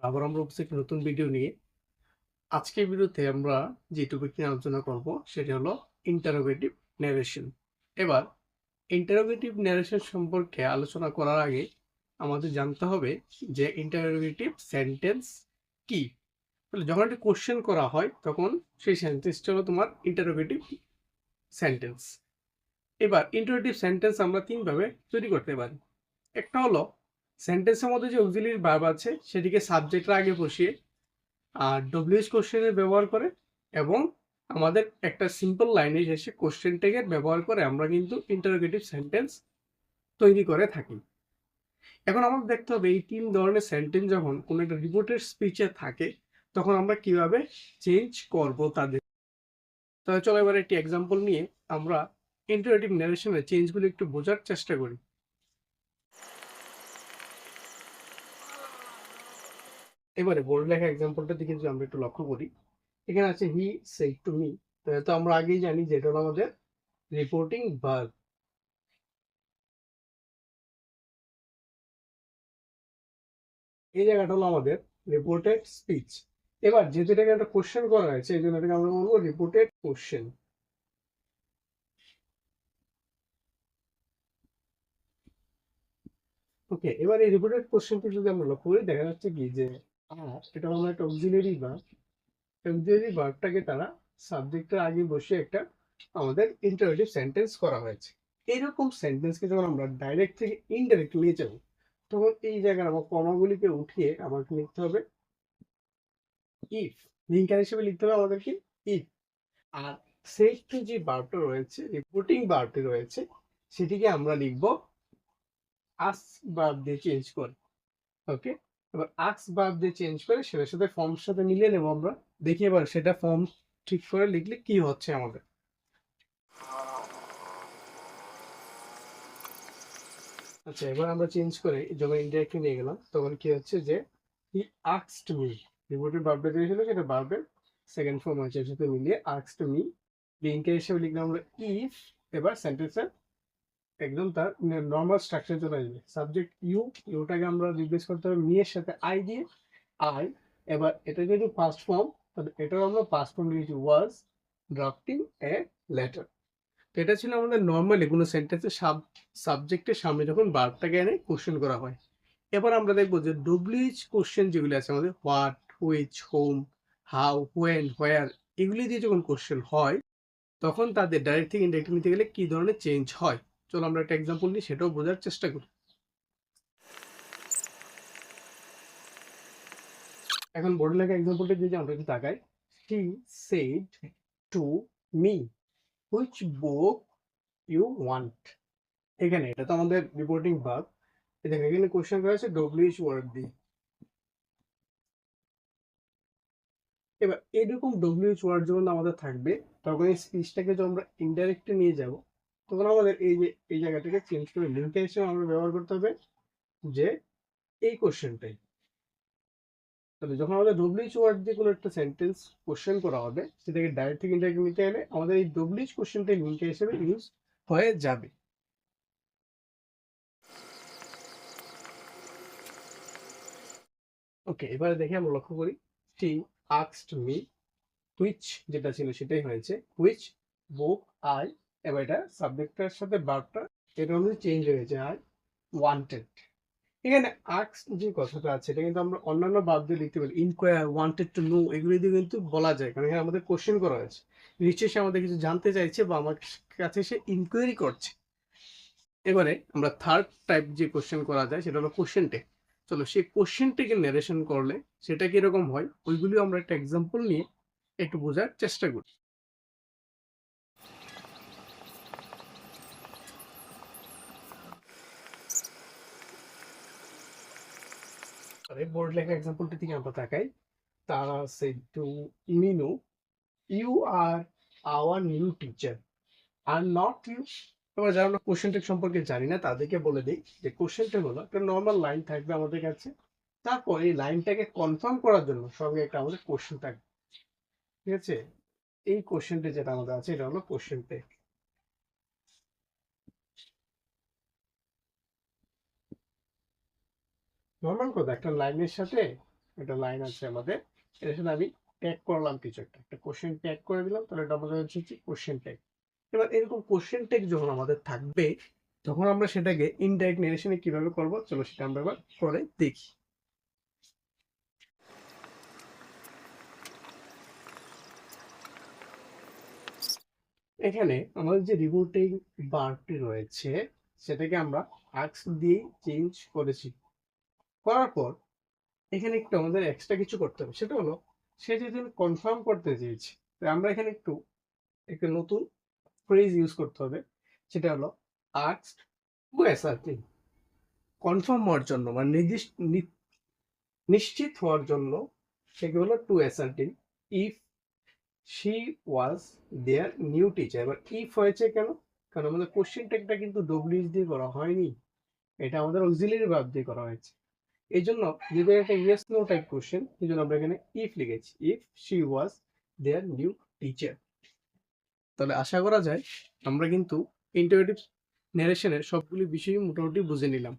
আবার আমরা উপস্থিত একটি নতুন ভিডিও নিয়ে। আজকের ভিডিওতে আমরা যে টপিক নিয়ে আলোচনা করব সেটি হলো ইন্টারোগেটিভ ন্যারেশন। এবার ইন্টারোগেটিভ ন্যারেশন সম্পর্কে আলোচনা করার আগে আমাদের জানতে হবে যে ইন্টারোগেটিভ সেন্টেন্স কি। তাহলে যখন একটা কোশ্চেন করা হয় তখন সেই সেন্টেন্সটা হলো তোমার ইন্টারোগেটিভ সেন্টেন্স। এবার ইন্টারোগেটিভ সেন্টেন্স আমরা তিনভাবে তৈরি করতে পারি। একটা হলো সেন্টেন্সের মধ্যে যে অক্সিলিয়ারি ভার্ব আছে সেটিকে সাবজেক্টের আগে বসিয়ে আর ডব্লিউএইচ কোশ্চেনের ব্যবহার করে এবং আমাদের একটা সিম্পল লাইনে শেষে কোশ্চেন ট্যাগের ব্যবহার করে আমরা কিন্তু ইন্টারোগেটিভ সেন্টেন্স তৈরি করে থাকি। এখন আমাদের দেখতে হবে এই তিন ধরনের সেন্টেন্স যখন কোনো একটা রিপোর্টেড স্পিচে থাকে তখন আমরা কিভাবে চেঞ্জ করব তাদের। তাহলে চলো এবার একটি এক্সাম্পল নিয়ে আমরা ইন্টারোগেটিভ ন্যারেশনের চেঞ্জগুলো একটু বোঝার চেষ্টা করি। এবারে বোর্ড লেখা এক্সাম্পলটার দিকে যদি আমরা একটু লক্ষ্য করি, এখানে আছে হি সেড টু মি। তো আমরা আগেই জানি যে এটা হলো আমাদের রিপোর্টিং ভার্ব। এই জায়গাটা হলো আমাদের রিপোর্টেড স্পিচ। এবার যেহেতু এটাকে একটা কোশ্চেন করা হয়েছে এই জন্য এটাকে আমরা বলবো রিপোর্টেড কোশ্চেন। ওকে, এবার এই রিপোর্টেড কোশ্চেনটি যদি আমরা লক্ষ্য করি দেখা যাচ্ছে কি যে এটা হলো একটা অক্সিলারি ভার্ব। অক্সিলারি ভার্বটাকে তারা সাবজেক্টের আগে বসে একটা আমাদের ইন্টারোগেটিভ সেন্টেন্স করা হয়েছে। এরকম সেন্টেন্সকে যখন আমরা ডাইরেক্ট থেকে ইনডাইরেক্ট নিয়ে যাবো তখন এই জায়গায় আমার কমাগুলিকে উঠিয়ে আমাকে লিখতে হবে ইফ। লিঙ্কার হিসেবে লিখতে হবে আমাদেরকে ইফ। আর সেট যে ভার্বটা রয়েছে, রিপোর্টিং ভার্বটি রয়েছে, সেটিকে আমরা লিখব আস ভার্ব দিয়ে চেঞ্জ করে। ওকে, এবার আস ভার্ব দিয়ে চেঞ্জ করে সেটার সাথে ফর্মের সাথে মিলিয়ে নেবো আমরা। দেখি এবার সেটা ফর্ম ঠিক করে লিখলে কি হচ্ছে আমাদের। আচ্ছা, এবার আমরা চেঞ্জ করে যখন ইনডাইরেক্টলি নিয়ে গেলাম তখন কি হচ্ছে যে হি আস্কড মি। রিপোর্টিং ভার্বটা যেটা ছিল সেটা ভার্বের সেকেন্ড ফর্ম হয়েছে, এর সাথে মিলিয়ে আস্কড মি। লিঙ্কের হিসেবে লিখলাম আমরা ইফ। এবার সেন্টেন্সের একদম তার নর্মাল স্ট্রাকচার চলে আসবে। সাবজেক্ট ইউ, ইউটাকে আমরা রিপ্লেস করতে হবে মি এর সাথে আই দিয়ে। আই। এবার এটা যেহেতু পাস্ট ফর্ম তাহলে এটাও আমরা পাস্ট ফর্ম লিখেছি ওয়াজ ড্রাফটিং এ লেটার। তো এটা ছিল আমাদের নর্মালি কোনো সেন্টেন্সের সাবজেক্টের সামনে যখন ভার্বটাকে এনে কোশ্চেন করা হয়। এবার আমরা দেখবো যে ডব্লিউএইচ কোশ্চেন যেগুলো আছে আমাদের what, which, whom, how, when, where, এগুলি দিয়ে যখন কোশ্চেন হয় তখন তাদের ডাইরেক্ট থেকে ইনডাইরেক্ট নিতে গেলে কি ধরনের চেঞ্জ হয়। চলো আমরা একটা এক্সাম্পল নিই, সেটাও বোঝার চেষ্টা করি। এখন বোর্ডে লেখা এক্সাম্পলটা যদি আমরা একটু তাকাই, she said to me which book you want. এখানে এটা তো আমাদের রিপোর্টিং ভার্ব। দেখেন এখানে কোশ্চেন করা আছে ডব্লিউএইচ ওয়ার্ড দিয়ে। এবার এরকম ডব্লিউএইচ ওয়ার্ড যখন আমাদের থাকবে তখন এই স্পিচটাকে যখন আমরা ইনডাইরেক্টলি নিয়ে যাব তখন আমাদের এই যে এই জায়গাটাকে চেঞ্জ করে লিঙ্কের হিসেবে আমরা ব্যবহার করতে হবে যে এই কোশ্চেনটাই। তাহলে যখন আমাদের ডব্লিউএইচ ওয়ার্ড দিয়ে কোনো একটা সেন্টেন্স কোশ্চেন করা হবে সেটাকে ডাইরেক্ট থেকে ইনডাইরেক্ট নিতে গেলে আমাদের এই ডব্লিউএইচ কোশ্চেনটাই লিঙ্কের হিসেবে ইউজ হয়ে যাবে। ওকে, এবারে দেখে আমরা লক্ষ্য করি শি আস্কড মি, হুইচ যেটা ছিল সেটাই হয়েছে হুইচ বুক আই। এবার এটা সাবজেক্টের সাথে ভার্বটা এটা অনুযায়ী চেঞ্জ হয়েছে আই ওয়ান্টেড। এখানে আস্ক যে কথাটা আছে এটা কিন্তু আমরা অন্যান্য ভার্ব দিয়ে লিখতে পারি, ইনকোয়ার, ওয়ান্টেড টু নো, এগুলি দিয়ে কিন্তু বলা যায় কারণ এখানে আমাদের কোশ্চেন করা হয়েছে। নিশ্চয়ই সে আমাদের কিছু জানতে চাইছে বা আমার কাছে সে ইনকোয়ারি করছে। এবারে আমরা থার্ড টাইপ যে কোশ্চেন করা যায় সেটা হলো কোশ্চেন টেক। চলো সেই কোশ্চেন টেকে নারেশন করলে সেটা কিরকম হয় ওইগুলিও আমরা একটা এক্সাম্পল নিয়ে একটু বোঝার চেষ্টা করি। আরে বোর্ড লেখা এক্সাম্পলটি থেকে আমরা তাকাই, তারা said to me you are our new teacher are not you. এবার যারা আমরা কোশ্চেন টেক সম্পর্কে জানি না তাদেরকে বলে দিই যে কোশ্চেন টেক হলো একটা নর্মাল লাইন থাকবে আমাদের কাছে, তারপর এই লাইনটাকে কনফার্ম করার জন্য সঙ্গে একটা আমাদের কোশ্চেন থাকবে। ঠিক আছে, এই কোশ্চেনটা যেটা আমাদের আছে এটা হলো কোশ্চেন টেক। নর্মাল কথা একটা লাইনের সাথে একটা লাইন আছে আমাদের, এর সাথে আমি ট্যাগ করলাম কিছু একটা কোশ্চেন ট্যাগ করে দিলাম, তাহলে এটা আমাদের হচ্ছে কোশ্চেন ট্যাগ। এবার এরকম কোশ্চেন ট্যাগ যখন আমাদের থাকবে, তখন আমরা সেটাকে ইনডাইরেক্ট নেরেশনে কিভাবে করব, চলো সেটা আমরা এবার করে দেখি। এখানে আমাদের যে রিপোর্টিং বারটি রয়েছে সেটাকে আমরা আস্ক দিয়ে চেঞ্জ করেছি। করার পর এখানে একটু আমাদের এক্সট্রা কিছু করতে হবে, সেটা হলো সে যদি কনফার্ম করতে চেয়েছে, তো আমরা এখানে একটু একটা নতুন ফ্রেজ ইউজ করতে হবে, সেটা হলো আস্কড টু অ্যাসার্টেন। কনফার্ম হওয়ার জন্য মানে নিশ্চিত হওয়ার জন্য সেটা হলো to ascertain if she was their new teacher. এবার ইফ হয়েছে কেন, কারণ আমাদের কোশ্চেন ট্যাগটা কিন্তু ডব্লিউএস দিয়ে করা হয়নি, এটা আমাদের অক্সিলারি ভার্ব দিয়ে করা হয়েছে। এই জন্য যদি একটা ইয়েস নো টাইপ কোশ্চেন, এই জন্য আমরা এখানে ইফ লিখেছি, if she was their new teacher. তাহলে আশা করা যায় আমরা কিন্তু ইন্টারেটিভ ন্যারেশনের সবগুলি বিষয়ই মোটামুটি বুঝে নিলাম।